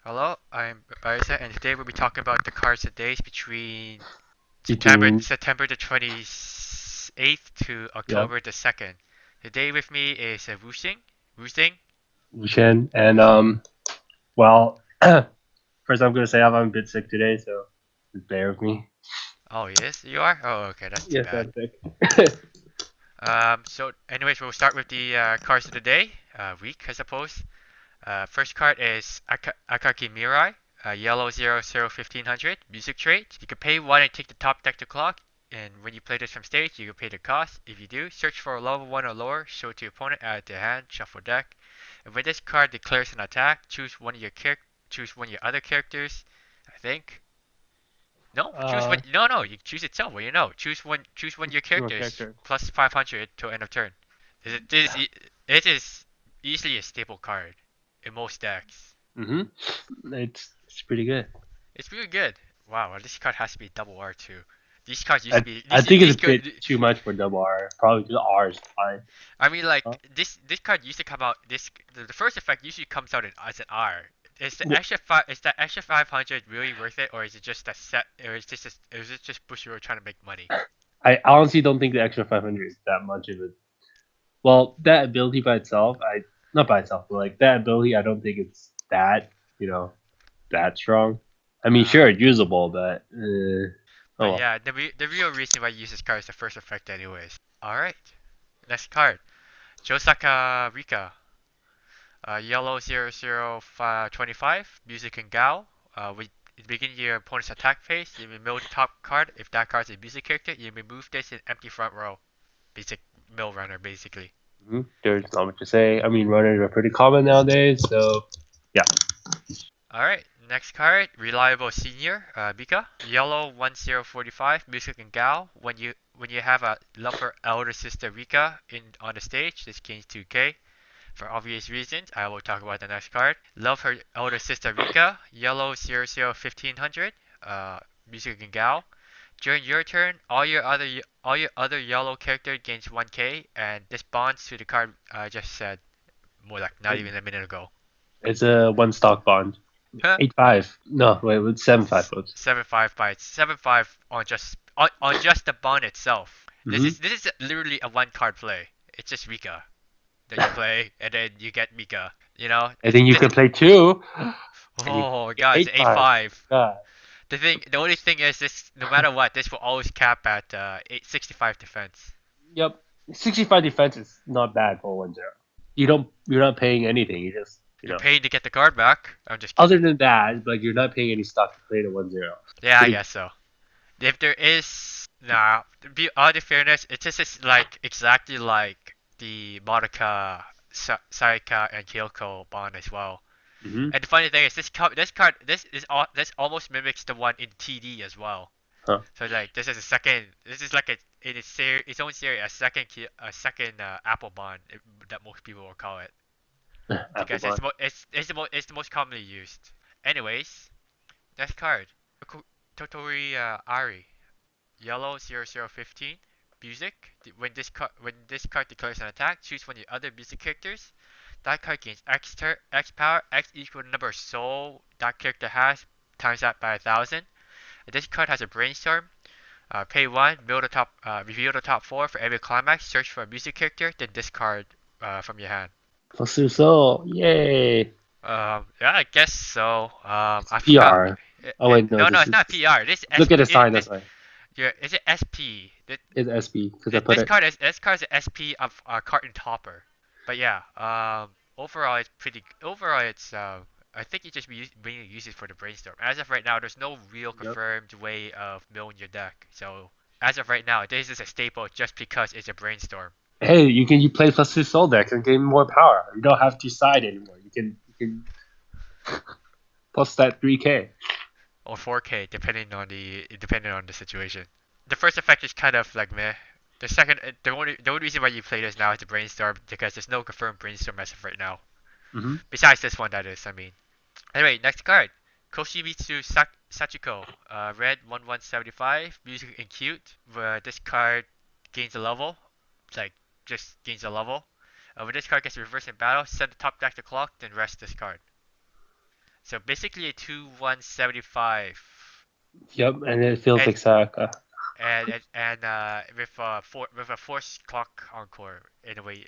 Hello, I'm Barisa, and today we'll be talking about the cards of days between Between September the 28th to yep, October the 2nd. Today with me is Wusing. Wuchen and well, first I'm gonna say I'm a bit sick today, so just bear with me. Oh, yes, you are? Oh, okay, that's too Yes, bad. I'm sick. So anyways, we'll start with the cards of the day, week, I suppose. First card is Akaki Mirai, yellow 001500, music trait. You can pay 1 and take the top deck to clock, and when you play this from stage, you can pay the cost. If you do, search for a level 1 or lower, show it to your opponent, add it to hand, shuffle deck. And when this card declares an attack, choose one of your other characters, I think. No, choose uh, one. No, no, you choose itself. Well, you know, choose one of your two more characters characters. plus 500 till end of turn. It is easily a staple card in most decks. It's pretty good. It's really good. Wow, this card has to be double R too. These cards used to I be I these think it's these a bit good. too much for double R. Probably because R is fine. I mean, Huh? like this card used to come out. The first effect usually comes out as an R. Well, Is that extra 500 really worth it, or is it just a set, or is it just Bushiroad trying to make money? I honestly don't think the extra 500 is that much of it. Well, that ability by itself, I not by itself, but like that ability, I don't think it's that that strong. I mean, sure, Uh, it's usable, but oh but well. yeah, the real reason why I use this card is the first effect, anyways. All right, next card, Josaka Rika. Yellow 00525, music and Gao. Begin your opponent's attack phase. You may mill the top card. If that card is a music character, you may move this in empty front row. Basic mill runner, basically. There's not much to say. I mean, runners are pretty common nowadays, so yeah. Alright, next card, Reliable Senior, Bika. Yellow 1045, music and Gao. When you have a love for elder sister Rika on the stage, this gains 2k. For obvious reasons, I will talk about the next card. Love her older sister Rika, yellow 001500, music and Gao. During your turn, all your other yellow character gains 1k, and this bonds to the card I just said, more like not It, even a minute ago. it's a one stock bond. Huh? 8-5. No, wait, with 7-5 votes. 7-5 bytes. 7-5 on just the bond itself. Mm-hmm. This is literally a one card play. It's just Rika that you play, and then you get Mika. You know, I think you this. could play two, and you Oh get god, it's 8-5. 8-5. God. The only thing is this. No matter what, this will always cap at 865 defense. Yep. 65 defense is not bad for 1-0. You're not paying anything. You just, You're paying to get the card back. I'm just other kidding. than that, like you're not paying any stock to play the 1-0. Yeah, I Pretty. guess so. If there is, nah, to be all the fairness, it just is like exactly like the Monica, Saika, and Kyoko bond as well. Mm-hmm. And the funny thing is, this almost mimics the one in TD as well. Huh. So like this is a second, this is like its own series, a second Apple bond that most people will call it Apple because bond. it's the most commonly used. Anyways, next card, Totori Ari. Yellow 0015. Music. When this card declares an attack, choose one of the other music characters. That card gains X power, X equal the number of soul that character has, times that by 1,000. This card has a brainstorm. Pay 1, reveal the top 4 for every climax, search for a music character, then discard from your hand. Plus Soul. Yay. Yeah, I guess so. It's I forgot. PR. Oh wait, no, No, no, this it's not is. PR. This Look at SP. the sign. That's why Yeah, is it SP? it's SB because I put it. This card is an SP of carton topper. But yeah, overall it's pretty. Overall it's I think you just mainly use it for the brainstorm. As of right now, there's no real Yep. confirmed way of milling your deck. So as of right now, this is a staple just because it's a brainstorm Hey, you play plus two soul decks and gain more power. You don't have to side anymore. You can plus that 3K. or 4K depending on the situation. The first effect is kind of like meh. The only reason why you play this now is the brainstorm because there's no confirmed brainstorm as of right now. Mm-hmm. Besides this one, that is. I mean. Anyway, next card. Koshimitsu Sachiko. Red 1175. Music and cute. Where this card gains a level. Like, just gains a level. When this card gets reversed in battle, send the top deck to clock, then rest this card. So basically a 2-1-75, Yep, and it feels and like Saka. with a force clock encore in a way,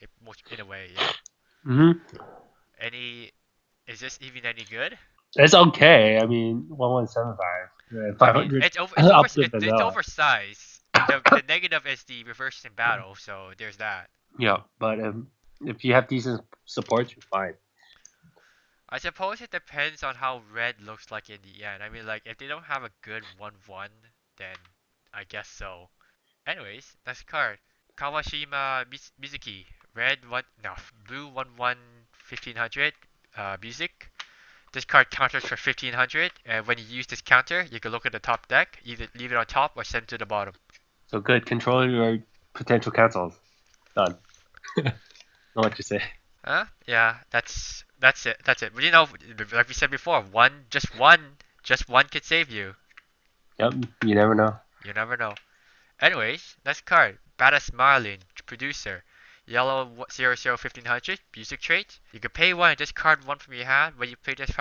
in a way, yeah. Mm-hmm. Any is this even any good? It's okay. I mean, 1175, I mean, 500 it's up the it's vanilla. oversized. The negative is the reverse in battle, so there's that. Yeah, but if you have decent support, you're fine. I suppose it depends on how red looks like in the end. I mean, like if they don't have a good 1-1, then I guess so. Anyways, next card. Kawashima Mizuki. Red one no blue 1-1 1500 music. This card counters for 1500, and when you use this counter, you can look at the top deck, either leave it on top or send it to the bottom. So good. Control your potential cancels. Done. Know what you say. Yeah, that's it. That's it. But like we said before, just one could save you. Yep. You never know. You never know. Anyways, next card. Badass Marlin, producer. Yellow 00 1500, music trait. You can pay one and discard one from your hand. When you play this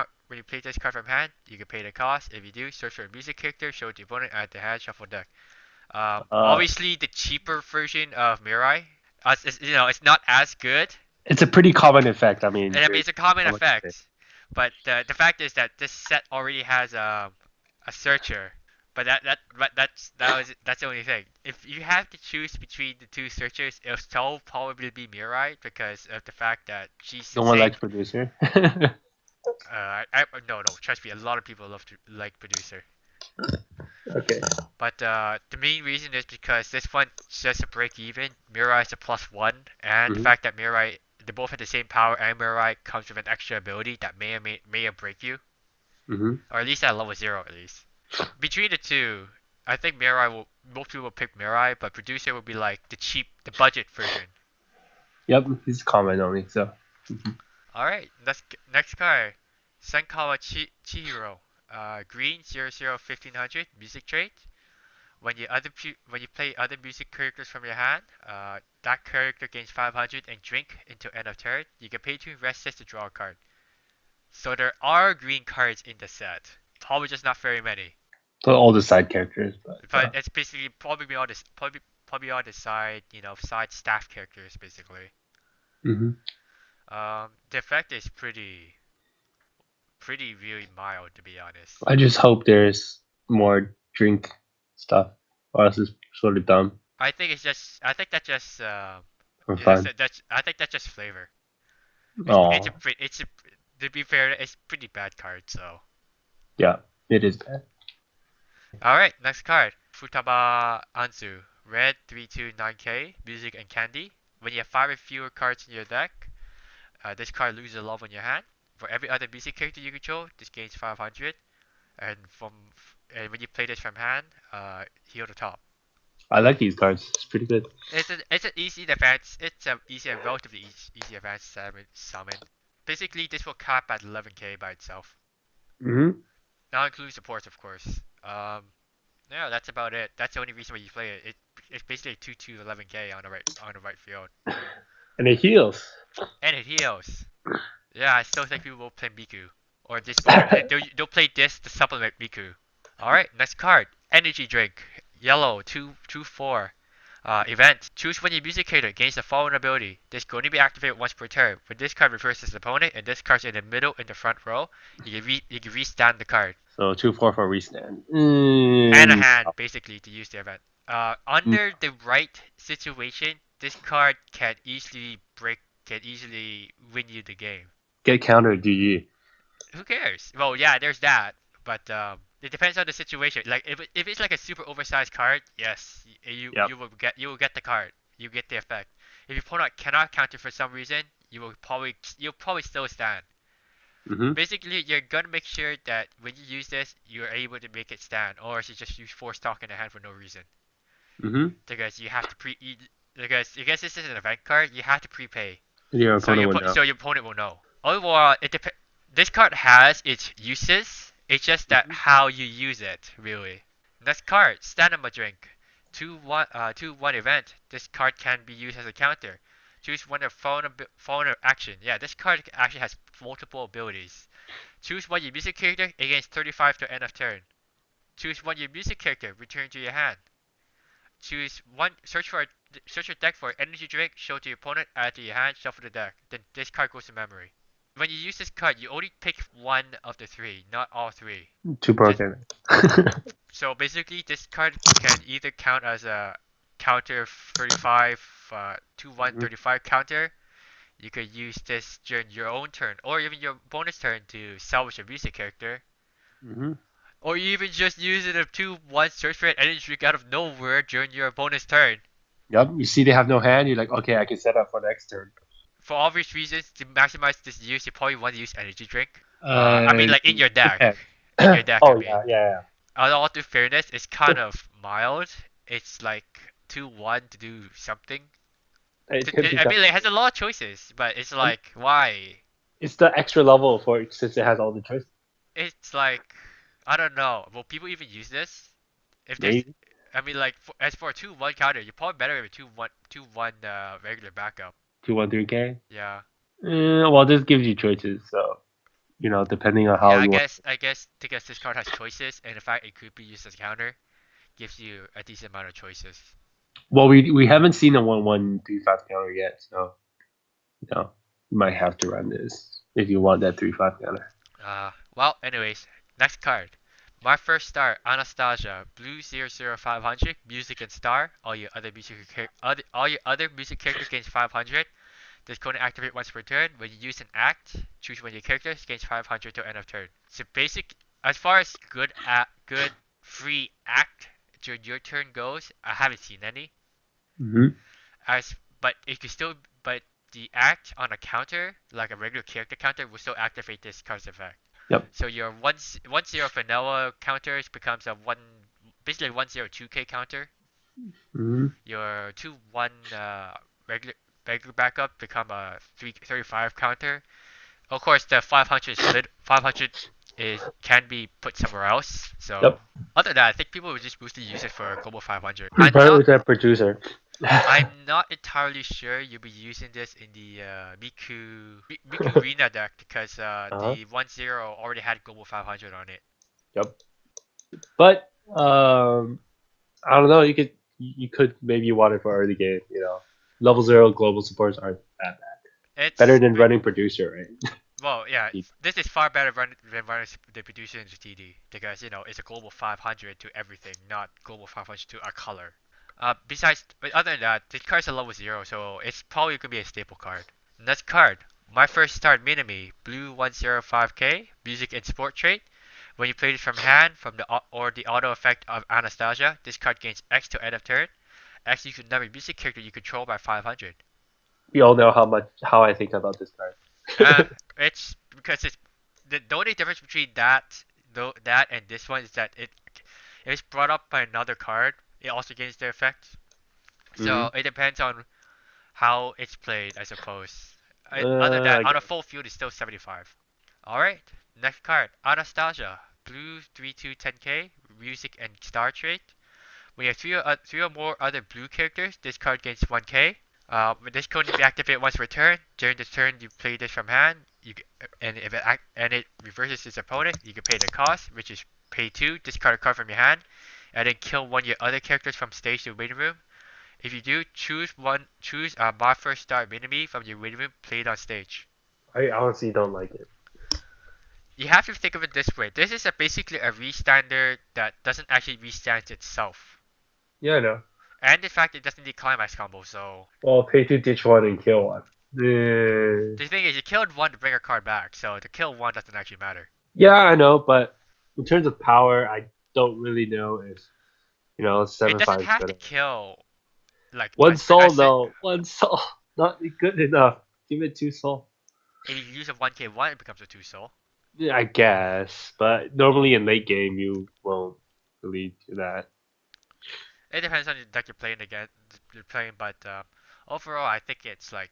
card from hand, you can pay the cost. If you do, search for a music character, show it to the opponent, add the hand, shuffle deck. Uh, Obviously the cheaper version of Mirai. It's not as good, it's a pretty common effect. I mean, and I mean there's it's a common not much to say. effect. But the fact is that this set already has a searcher. But that's the only thing. If you have to choose between the two searchers, it'll still probably be Mirai because of the fact that she's No one insane. likes producer. No, no, trust me, a lot of people love to like producer. Okay. But the main reason is because this one just a break even. Mirai is a +1, and the Mm-hmm. fact that Mirai they both have the same power, and Mirai comes with an extra ability that may break you, Mm-hmm. or at least at level 0 at least. Between the two, I think Mirai will most people will pick Mirai, but producer will be like the budget version. Yep. He's common only. So. Mhm. All right, next card, Senkawa Chihiro, green 00 1500, music trait. When you play other music characters from your hand, that character gains 500 and drink until end of turn. You can pay 2 rest this to draw a card. So there are green cards in the set. Probably just not very many. So all the side characters, but But it's basically probably all the side side staff characters basically. mhm. The effect is pretty really mild to be honest. I just hope there's more drink stuff, or else it's sort of dumb I think that just for fun. I think that's just flavor. Oh, It's a to be fair, it's pretty bad card. So yeah, it is bad. all right, next card, Futaba Anzu, red 329K, music and candy. When you have 5 or fewer cards in your deck, this card loses a love on your hand. For every other music character you control, this gains 500, and when you play this from hand, heal the top. I like these cards. It's pretty good. It's an easy defense. It's a easy and relatively easy advance summon. Basically, this will cap at 11k by itself. Hmm. Not including supports, of course. Yeah, that's about it. That's the only reason why you play it. It's basically a 2-2 11k on the right field, And it heals. and it heals. Yeah, I still think people will play Miku, or this will they'll play this to supplement Miku. All right, next card, energy drink, yellow 2-4. Event. Choose when your music character gains the following ability. This can only be activated once per turn. When this card refers to its opponent and this card's in the middle in the front row, you can restand the card. So 2/4 for restand. And a Mm, hand, stop. basically, to use the event. Mm, Under the right situation, this card can easily win you the game. get countered, GG. Who cares? Well, yeah, there's that, but it depends on the situation. Like if it's like a super oversized card, yes, Yep. you will get the card, you get the effect. If your opponent cannot counter for some reason, you'll probably still stand. Hmm. Basically, you're gonna make sure that when you use this, you're able to make it stand, or else you just use force stock in the hand for no reason. Hmm. Because you have to because this is an event card, you have to prepay. Your opponent will know. So your opponent will know. Overall, this card has its uses. It's just that Hmm. how you use it, really. Next card, Stamina Drink. 2-1 event. This card can be used as a counter. Choose one of phone action. Yeah, this card actually has multiple abilities. Choose one your music character against 35 to end of turn. Choose one your music character, return to your hand. Choose one. Search your deck for an energy drink. Show to your opponent. Add to your hand. Shuffle the deck. Then this card goes to memory. When you use this card, you only pick one of the three, not all three. Too Just broken. so basically, this card can either count as a counter 35, 2-1 hmm 35 counter. You could use this during your own turn, or even your bonus turn to salvage a music character. hmm Or you even just use it of 2-1 search for an energy drink out of nowhere during your bonus turn. Yep. You see they have no hand. You're like, okay, I can set up for next turn. For obvious reasons, to maximize this use, you probably want to use energy drink. I mean, Uh, like in your deck. depends. In your deck, I Oh mean. yeah, yeah, All due fairness, it's yeah. kind of mild. It's like 2-1 to do something. It could be I done. mean, it has a lot of choices, but it's like, why? It's the extra level for it since it has all the choices. It's like, I don't know. Will people even use this? If there's, Maybe I mean, like, as for a 2-1 counter, you're probably better with a 2-1 regular backup. 213K. Yeah. Well, this gives you choices, so depending on Yeah, how you want. I guess because this card has choices, and the fact it could be used as a counter gives you a decent amount of choices. Well, we haven't seen a 1-1 3-5 counter yet, so you might have to run this if you want that 3-5 counter. Well, anyways, next card. My first star, Anastasia, blue 00500, music and star. All your other music characters gains 500. This code activate once per turn. When you use an act, choose one of your characters gains 500 till end of turn. So basic, as far as good free act during your turn goes, I haven't seen any. Mm-hmm. As but it could still but the act on a counter, like a regular character counter, will still activate this card's effect. Yep. So your 1-0 vanilla counters becomes a basically 102k counter. Mm-hmm. Your 2-1 regular regular backup become a 335 counter. Of course, the 500 is can be put somewhere else. So Yep. other than that, I think people would just mostly use it for global 500. Probably with that producer. I'm not entirely sure you'll be using this in the Miku Arena deck because Uh-huh. the 1-0 already had global 500 on it. Yep. But I don't know. You could maybe want it for early game. Level 0 global supports aren't that bad. Better It's than running producer, right? well, yeah. This is far better than running the producer into TD because it's a global 500 to everything, not global 500 to a color. But other than that, this card's a level 0, so it's probably gonna be a staple card. Next card, my first start Minami, blue 105k, music and sport trait. When you play this from hand, or the auto effect of Anastasia, this card gains X to end of turn. X equals number of music character you control by 500. We all know how I think about this Uh, card. it's because it's the only difference between that and this one is that if it's brought up by another card, it also gains the effect. hmm So it depends on how it's played, I suppose. Other than that, I on a guess. full field, it's still 75. Alright, next card. Anastasia. Blue 3210k, music and star trait. When you have three or more other blue characters, this card gains 1k. This code can be activated once per turn. During the turn you play this from hand, and it reverses its opponent, you can pay the cost, which is pay 2, discard a card from your hand, and then kill one of your other characters from stage to the waiting room. If you do, choose a mod first start enemy from your waiting room played on stage. I honestly don't like it. You have to think of it this way. This is basically a restander that doesn't actually restand itself. Yeah, I know. And in fact, it doesn't need climax combo, so Well, pay to ditch one and kill one. the thing is, you killed one to bring a card back, so to kill one doesn't actually matter. Yeah, I know, but in terms of power, I don't really know if It seven doesn't five is have to gonna. kill like One I soul said. though, one soul, not good enough. Give it two soul. If you use a 1k1, it becomes a 2 soul. Yeah, I guess, but normally in late game you won't really do that. It depends on the deck you're playing again. You're playing, but overall, I think it's like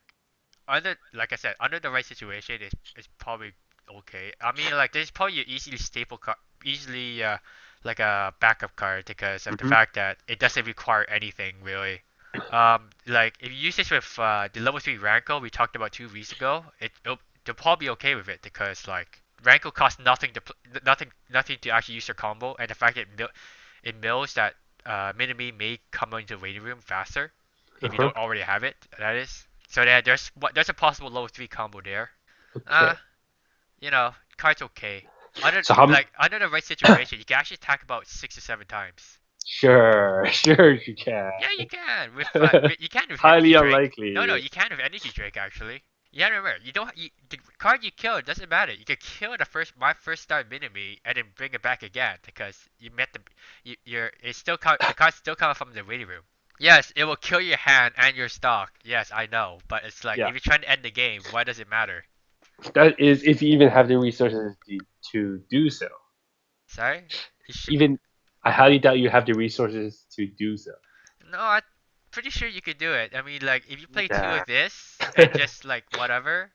I said, under the right situation, it's probably okay. I mean, like this is probably your easily staple card, easily like a backup card because of the hmm fact that it doesn't require anything really. Like if you use this with the level 3 Ranko we talked about 2 weeks ago, they'll probably be okay with it because like Rankle costs nothing to nothing to actually use your combo, and the fact that it mills that Minami may come into the waiting room faster if you Uh-huh. don't already have it. That is. So there's a possible low three combo there. Uh, Okay. card's okay. Under So how? like under the right situation, you can actually attack about 6 to 7 times. Sure, sure you can. Yeah, you can with you can with Highly Energy Drake. No, unlikely. you can with Energy Drake actually. Yeah, remember, you don't the card you kill, it doesn't matter. You can kill my first star Minimi and then bring it back again because you met you're it's still the card's still coming from the waiting room. Yes, it will kill your hand and your stock. Yes, I know, but it's like Yeah. if you're trying to end the game, why does it matter? That is if you even have the resources to do so. Sorry, you should. Even I highly doubt you have the resources to do so. No, I'm pretty sure you could do it. I mean, like if you play two Nah. of this and just like whatever,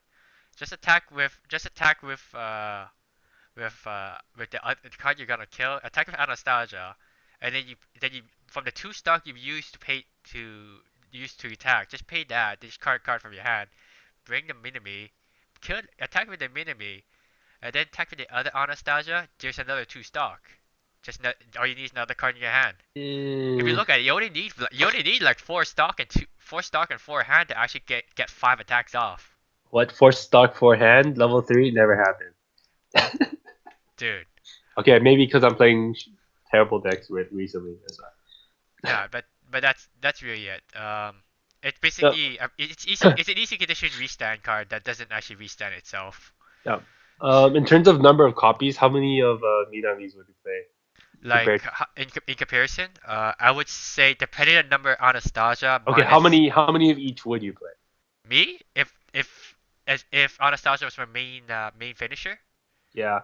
just attack with the card you're gonna kill. Attack with Anastasia, and then you from the two stock you've used to pay to use to attack. Just pay that. Discard card from your hand. Bring the Minimi. Attack with the Minimi, and then attack with the other Anastasia. There's another two stock. All you need is another card in your hand. If you Eh, look at it, you only need like four stock and four hand to actually get five attacks off, what for stock forehand level 3 never happened. dude. Okay, maybe because I'm playing terrible decks with recently. That's why. No, but that's really it. It's So, basically it's easy. It's an easy condition restand card that doesn't actually restand itself. yeah. In terms of number of copies, how many of Minamis would you play Like compared? in comparison, I would say depending on number Anastasia Okay, minus how many of each would you play? me, if Anastasia was my main finisher, Yeah.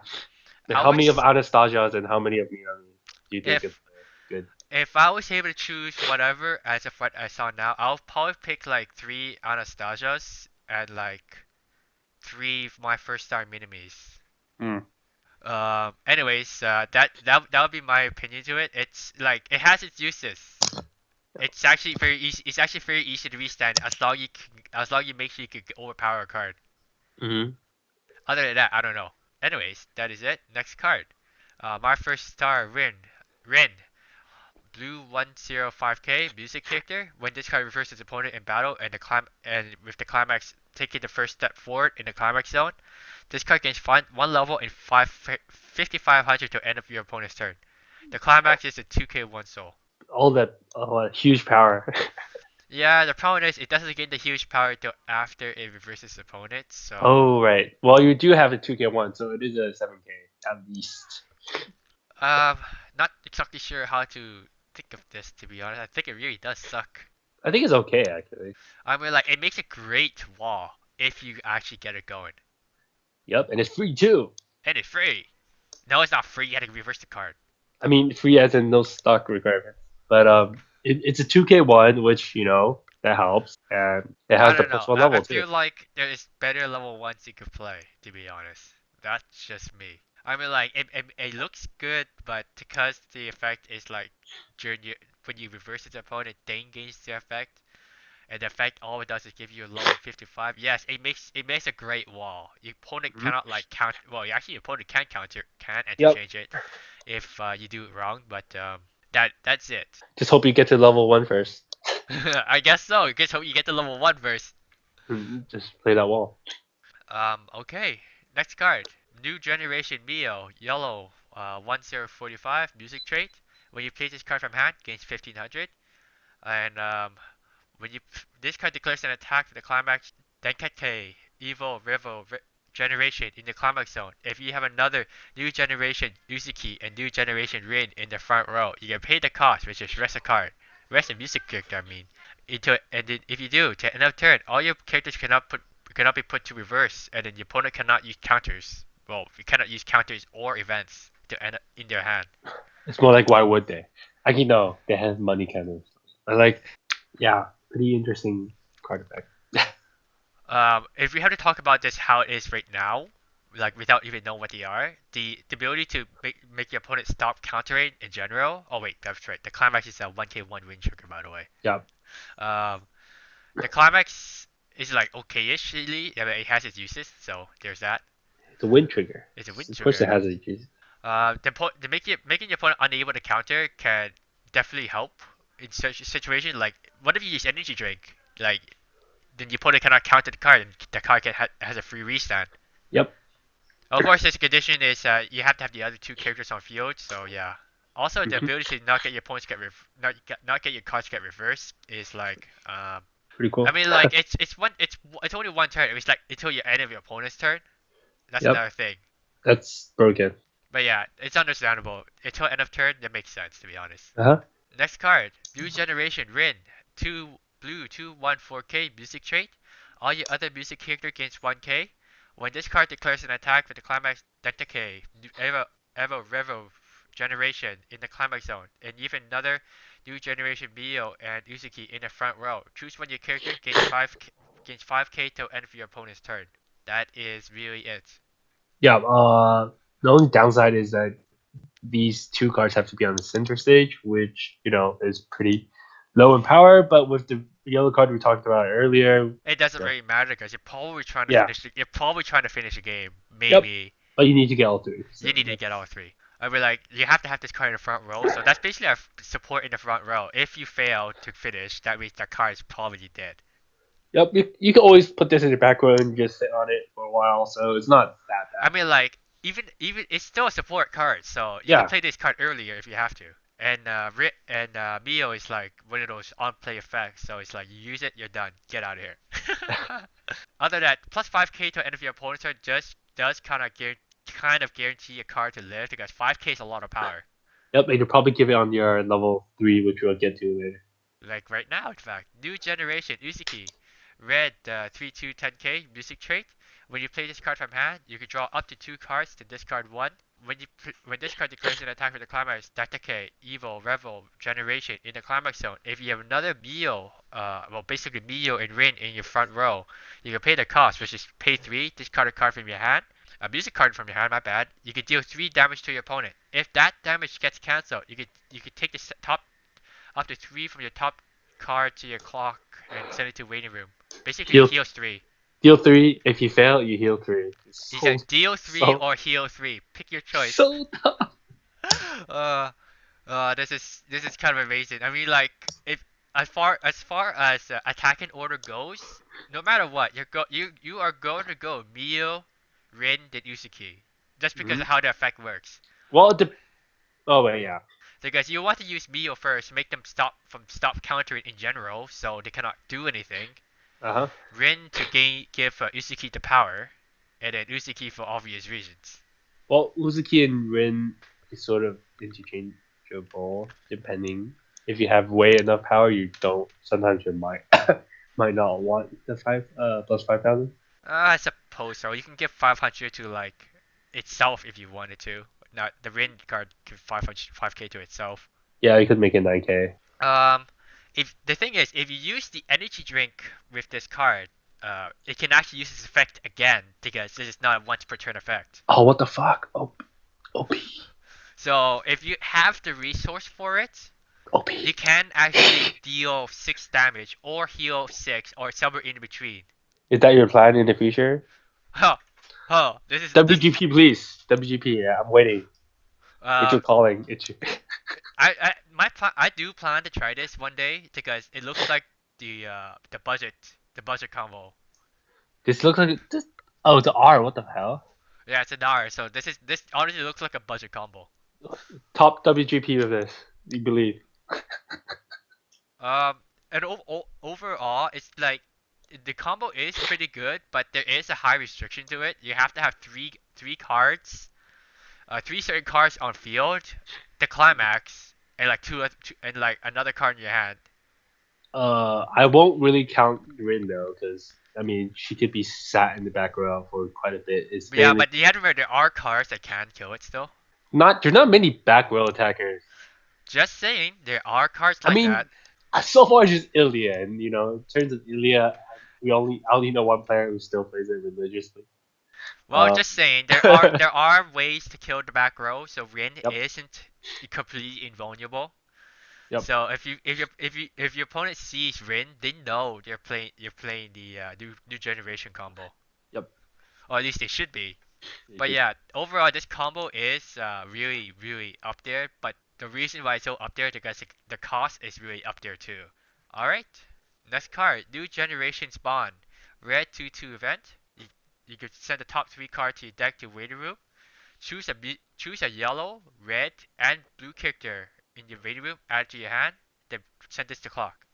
And I how would many of Anastasias and how many of Minami do you think is if good? if I was able to choose whatever as of what I saw now, I'll probably pick like three Anastasias and like three of my first star minimies. Hmm. Anyways, that would be my opinion to it. It's like it has its uses. It's actually very easy. It's actually very easy to restand as long you make sure you can overpower a card. Hmm. Other than that, I don't know. Anyways, that is it. Next card. My first star, Rin. Blue 105k music character. When this card refers to its opponent in battle and with the climax taking the first step forward in the climax zone, this card gains one level in 5500 to end of your opponent's turn. The climax is a 2k1 soul. All that huge power. Yeah, the problem is it doesn't gain the huge power till after it reverses its opponent, so Oh right. Well, you do have a 2K1, so it is a 7K at least. um not exactly sure how to think of this to be honest. I think it really does suck. I think it's okay actually. I mean like it makes a great wall if you actually get it going. Yep, and it's free too. And it's free. No, it's not free. You had to reverse the card. I mean, free as in no stock requirements. But it's a 2K1, which that helps, and it I has the don't know. plus one I level too. feel like there is better level ones you could play. To be honest, that's just me. I mean, like it looks good, but because the effect is like during your, when you reverse its opponent, then gains the effect, and the effect all it does is give you a level 55. Yes, it makes a great wall. Your opponent Hmm. cannot like count. Well, actually, your opponent can Yep. interchange it if you do it wrong, but that's it. Just hope you get to level one first. I guess so. I guess hope you get to level one first. Just play that wall. Okay. Next card. New Generation Mio, yellow, 1045, music trait. When you play this card from hand, gains 1500. And when this card declares an attack for the climax, Denkete, Evo, Generation in the climax zone. If you have another New Generation Uzuki and New Generation Rin in the front row, you can pay the cost, which is rest a card. Rest a music character, I mean. And then if you do, to end of turn, all your characters cannot be put to reverse, and then your opponent cannot use counters. Well, you cannot use counters or events to end in their hand. It's more like why would they? Like they have money kind of. I like, yeah, pretty interesting card effect. If we have to talk about this how it is right now, like without even knowing what they are, the ability to make your opponent stop countering in general. Oh wait, that's right. The climax is a 1k1 win trigger, by the way. Yeah, Um, the climax is like okay-ish, really. I mean, it has its uses, so there's that. It's a wind trigger. It's a wind Of course, it trigger. has a. Making your opponent unable to counter can definitely help in such a situation. Like, what if you use energy drink? Like, then your opponent cannot counter the card, and the card has a free restand. Yep. Of course, this condition is you have to have the other two characters on field. So yeah. Also, the Hmm. ability to not get your points not get your cards get reversed is like Pretty cool. I mean like it's only one turn. It's like until your end of your opponent's turn. That's Yep. another thing. That's broken. But yeah, it's understandable. Until end of turn, that makes sense to be honest. Uh huh. Next card, Blue Generation Rin. 2 blue, 2/1/4K music trait. All your other music character gains 1k. When this card declares an attack with the Climax Decade, Evo Revo generation in the Climax zone, and even another new generation Mio and Uzuki in the front row. Choose when your character gains 5k till end of your opponent's turn. That is really it. Yeah. The only downside is that these two cards have to be on the center stage, which is pretty low in power. But with the yellow card we talked about earlier, It doesn't so, really matter because yeah, you're probably trying to finish a game. yep. Maybe But you need to get all three. So you need to get all that's three. I mean, like you have to have this card in the front row. So that's basically our support in the front row. If you fail to finish, that means that card is probably dead. yep. You can always put this in your back row and just sit on it for a while, so it's not that I bad. mean, like even it's still a support card, so you can Yeah. play this card earlier if you have to. And Mio is like one of those on play effects, so it's like you use it, you're done, get out of here. Other than that, plus 5k to end of your opponent's turn just does kind of guarantee a card to live because 5k is a lot of power. Yep. And you'll probably give it on your level 3, which we'll get to later. Like right now, in fact. New generation Uzuki. Red 3210k music trait. When you play this card from hand, you can draw up to two cards to discard one. When this card declares an attack with the climax, Datake, Evil, Revel, Generation in the climax zone. If you have another Mio, basically Mio and Rin in your front row, you can pay the cost, which is pay 3, discard a card from your hand. A music card from your hand, my bad. You can deal 3 damage to your opponent. If that damage gets cancelled, you could take the top up to 3 from your top card to your clock and send it to waiting room. Basically, it Heal heals 3. Heal 3. If you fail, you heal 3. It's It's so like deal 3 so or heal 3. Pick your choice. so tough. uh, this is kind of amazing. I mean, like if as far as attacking order goes, no matter what, you are going to go Mio, Rin, then Usuki, just because Hmm. of how the effect works. Well, oh wait, yeah. Because you want to use Mio first, make them stop countering in general, so they cannot do anything. Uh huh. Rin to give Uzuki the power, and then Uzuki for obvious reasons. Well, Uzuki and Rin is sort of interchangeable depending. If you have way enough power, you don't. Sometimes you might might not want the plus 5,000. I suppose so. You can give 500 to like itself if you wanted to. Not the Rin card give 500 5k to itself. Yeah, you could make it 9k. Um, if the thing is, if you use the energy drink with this card, it can actually use its effect again because this is not a once per turn effect. Oh, what the fuck? Oh, OP. So if you have the resource for it, OP. you can actually deal 6 damage or heal 6 or somewhere in between. Is that your plan in the future? Huh. Huh. This WGP, please. WGP, yeah, I'm waiting. It's uh your calling. It's your... I do plan to try this one day because it looks like the budget combo. This looks like this. Oh, it's an R. What the hell? Yeah, it's an R, so this honestly looks like a budget combo. Top WGP with this. You believe? Um and overall it's like the combo is pretty good, but there is a high restriction to it. You have to have three cards, three certain cards on field, the climax, and like and like another card in your hand. I won't really count Rin though, because I mean she could be sat in the back row for quite a bit. It's But yeah, mainly but you have to remember there are cards that can kill it still. not. There's not many back row attackers. Just saying, there are cards I like mean, that. so far it's just Ilya, and in terms of Ilya, I only know one player who still plays it religiously. Well, Uh, just saying, there are ways to kill the back row, so Rin yep, isn't completely invulnerable. yep, So if your opponent sees Rin, they know you're playing the new generation combo, yep. or at least they should be. But yeah, overall this combo is really really up there. But the reason why it's so up there is because the cost is really up there too. All right, next card, new generation spawn, red 2/2 event. You could send the top three cards to your deck to waiting room. Choose a yellow, red, and blue character in your waiting room. Add it to your hand. Then send this to clock.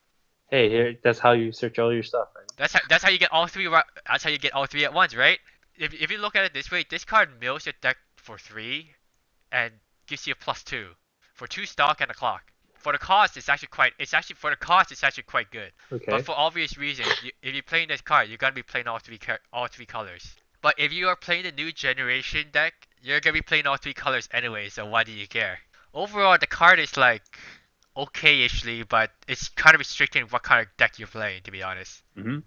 Hey, here that's how you search all your stuff, right? That's how you get all three. That's how you get all three at once, right? If you look at it this way, this card mills your deck for three and gives you a +2 for two stock and a clock. For the cost, it's actually quite good. But Okay. for obvious reasons, if you're playing this card, you're gonna be playing all three colors. But if you are playing the new generation deck, you're gonna be playing all three colors anyway. So why do you care? Overall, the card is like okay-ishly, but it's kind of restricting what kind of deck you're playing, to be honest. Mm-hmm.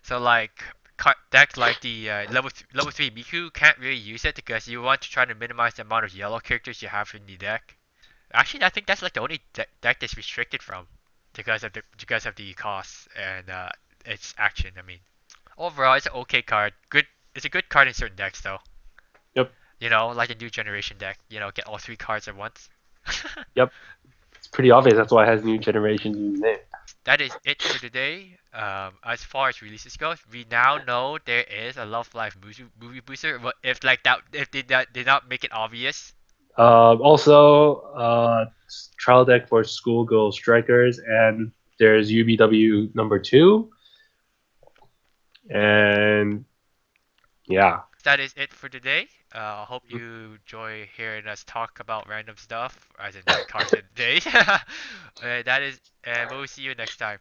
So like decks like the level 3 Miku can't really use it because you want to try to minimize the amount of yellow characters you have in the deck. Actually, I think that's like the only deck that's restricted from because of the costs and its action. I mean, overall, it's an okay card. Good, it's a good card in certain decks though. Yep. Like the new generation deck. Get all three cards at once. Yep. It's pretty obvious. That's why it has new generation in the name. That is it for today. As far as releases goes, we now know there is a Love Live movie booster. But if like that, if they did not make it obvious, Also, trial deck for Schoolgirl Strikers, and there's UBW number 2, and yeah. that is it for today. I hope you enjoy hearing us talk about random stuff, as in like cards of the day. That is, and we'll see you next time.